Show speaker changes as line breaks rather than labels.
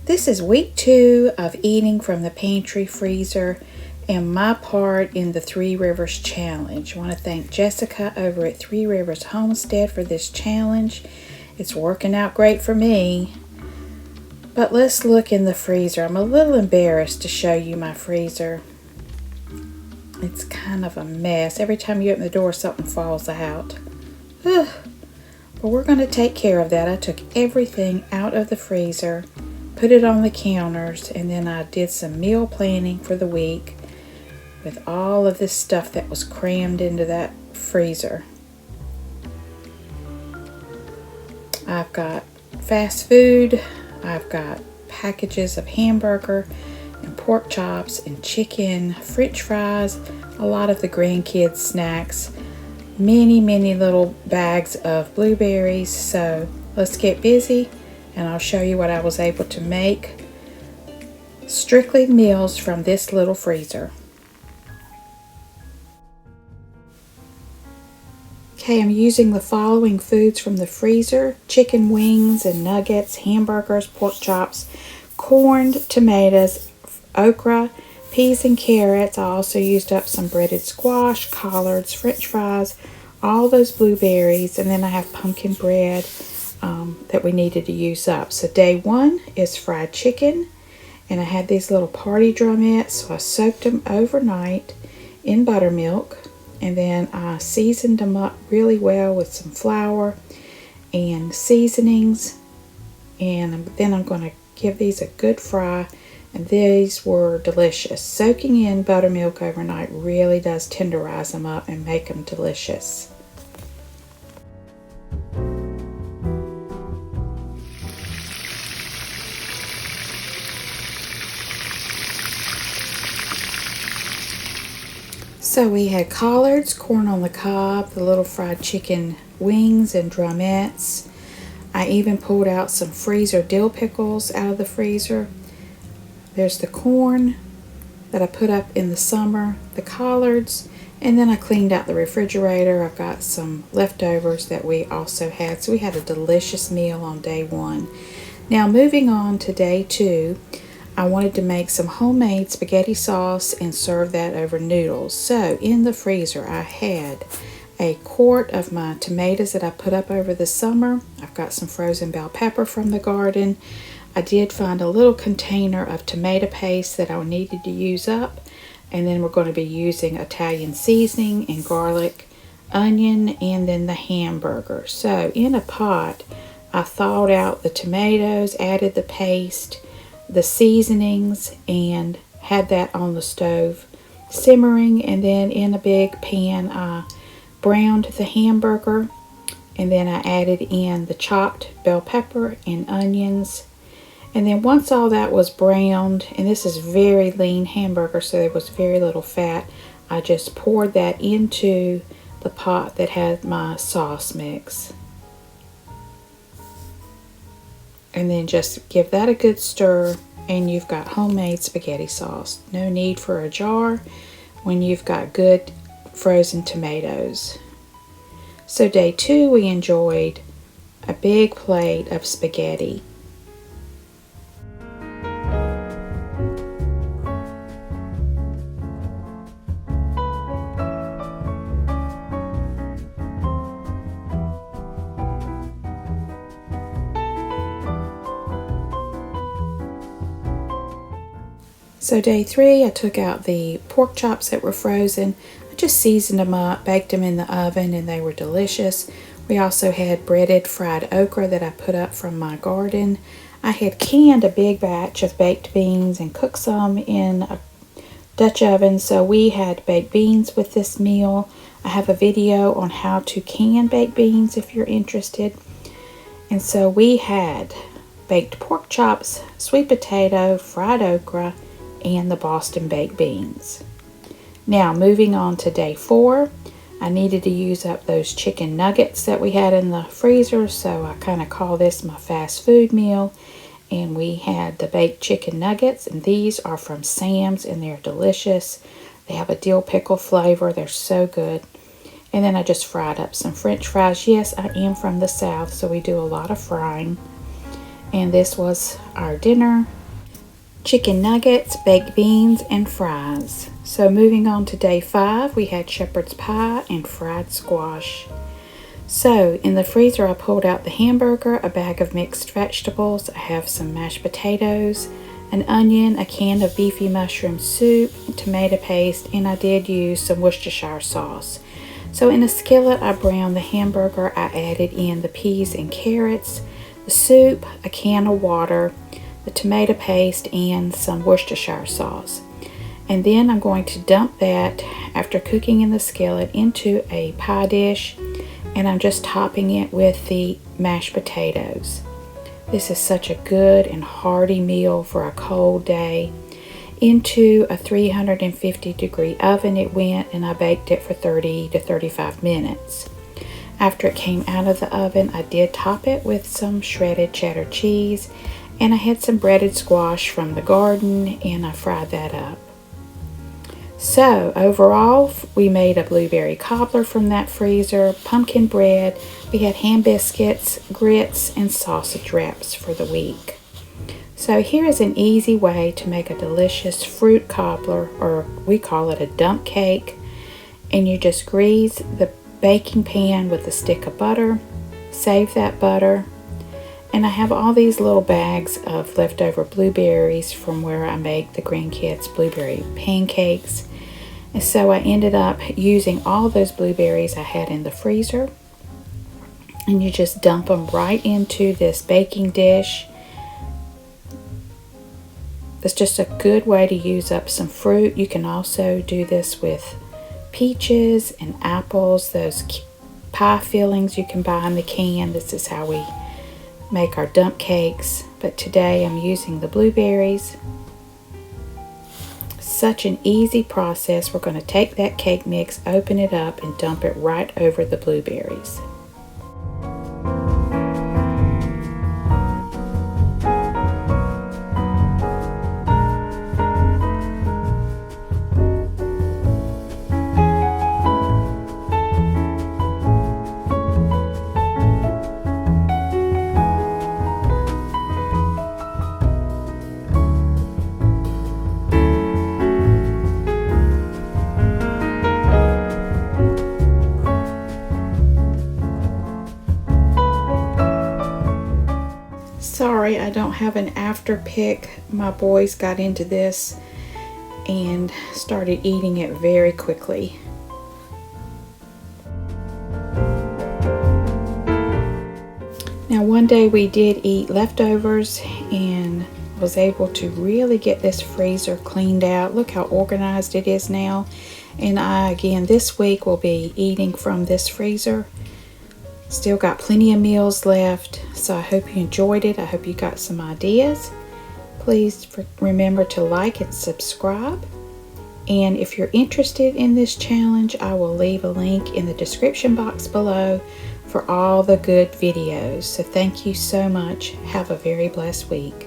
This is week 2 of eating from the pantry freezer and my part in the Three Rivers Challenge. I want to thank Jessica over at Three Rivers Homestead for this challenge. It's working out great for me. But let's look in the freezer. I'm a little embarrassed to show you my freezer. It's kind of a mess. Every time you open the door, something falls out. Ugh. But we're going to take care of that. I took everything out of the freezer, put it on the counters, and then I did some meal planning for the week with all of this stuff that was crammed into that freezer. I've got fast food, I've got packages of hamburger and pork chops and chicken, french fries, a lot of the grandkids' snacks, many little bags of blueberries. So let's get busy and I'll show you what I was able to make. Strictly meals from this little freezer. Okay, I'm using the following foods from the freezer: chicken wings and nuggets, hamburgers, pork chops, corned tomatoes, okra, peas and carrots. I also used up some breaded squash, collards, french fries, all those blueberries, and then I have pumpkin bread that we needed to use up. So day 1 is fried chicken, and I had these little party drumettes, so I soaked them overnight in buttermilk, and then I seasoned them up really well with some flour and seasonings, and then I'm going to give these a good fry. And these were delicious. Soaking in buttermilk overnight really does tenderize them up and make them delicious. So we had collards, corn on the cob, the little fried chicken wings and drumettes. I even pulled out some freezer dill pickles out of the freezer. There's the corn that I put up in the summer, the collards, and then I cleaned out the refrigerator. I've got some leftovers that we also had. So we had a delicious meal on day 1. Now moving on to day 2, I wanted to make some homemade spaghetti sauce and serve that over noodles. So in the freezer I had a quart of my tomatoes that I put up over the summer. I've got some frozen bell pepper from the garden. I did find a little container of tomato paste that I needed to use up, and then we're going to be using Italian seasoning and garlic, onion, and then the hamburger. So in a pot, I thawed out the tomatoes, added the paste, the seasonings, and had that on the stove simmering, and then in a big pan I browned the hamburger, and then I added in the chopped bell pepper and onions. And then once all that was browned, and this is very lean hamburger, so there was very little fat, I just poured that into the pot that had my sauce mix. And then just give that a good stir, and you've got homemade spaghetti sauce. No need for a jar when you've got good frozen tomatoes. So day 2, we enjoyed a big plate of spaghetti. So day 3, I took out the pork chops that were frozen. I just seasoned them up, baked them in the oven, and they were delicious. We also had breaded fried okra that I put up from my garden. I had canned a big batch of baked beans and cooked some in a Dutch oven, so we had baked beans with this meal. I have a video on how to can baked beans if you're interested. And so we had baked pork chops, sweet potato, fried okra, and the Boston baked beans. Now moving on to day 4, I needed to use up those chicken nuggets that we had in the freezer, so I kind of call this my fast food meal. And we had the baked chicken nuggets, and these are from Sam's, and they're delicious. They have a dill pickle flavor. They're so good. And then I just fried up some french fries. Yes, I am from the South, so we do a lot of frying. And this was our dinner: chicken nuggets, baked beans, and fries. So moving on to day 5, we had shepherd's pie and fried squash. So in the freezer, I pulled out the hamburger, a bag of mixed vegetables. I have some mashed potatoes, an onion, a can of beefy mushroom soup, tomato paste, and I did use some Worcestershire sauce. So in a skillet, I browned the hamburger. I added in the peas and carrots, the soup, a can of water, the tomato paste, and some Worcestershire sauce. And then I'm going to dump that, after cooking in the skillet, into a pie dish, and I'm just topping it with the mashed potatoes. This is such a good and hearty meal for a cold day. Into a 350-degree oven it went, and I baked it for 30 to 35 minutes. After it came out of the oven, I did top it with some shredded cheddar cheese, and I had some breaded squash from the garden, and I fried that up. So overall, we made a blueberry cobbler from that freezer, pumpkin bread, we had ham biscuits, grits, and sausage wraps for the week. So here is an easy way to make a delicious fruit cobbler, or we call it a dump cake. And you just grease the baking pan with a stick of butter, save that butter. And I have all these little bags of leftover blueberries from where I make the grandkids blueberry pancakes. And so I ended up using all those blueberries I had in the freezer. And you just dump them right into this baking dish. It's just a good way to use up some fruit. You can also do this with peaches and apples, those pie fillings you can buy in the can. This is how we make our dump cakes, but today I'm using the blueberries. Such an easy process. We're going to take that cake mix, open it up, and dump it right over the blueberries. Sorry, I don't have an after pick. My boys got into this and started eating it very quickly. Now one day we did eat leftovers and was able to really get this freezer cleaned out. Look how organized it is now. And I, again, this week will be eating from this freezer. Still got plenty of meals left, so I hope you enjoyed it. I hope you got some ideas. Please remember to like and subscribe. And if you're interested in this challenge, I will leave a link in the description box below for all the good videos. So thank you so much. Have a very blessed week.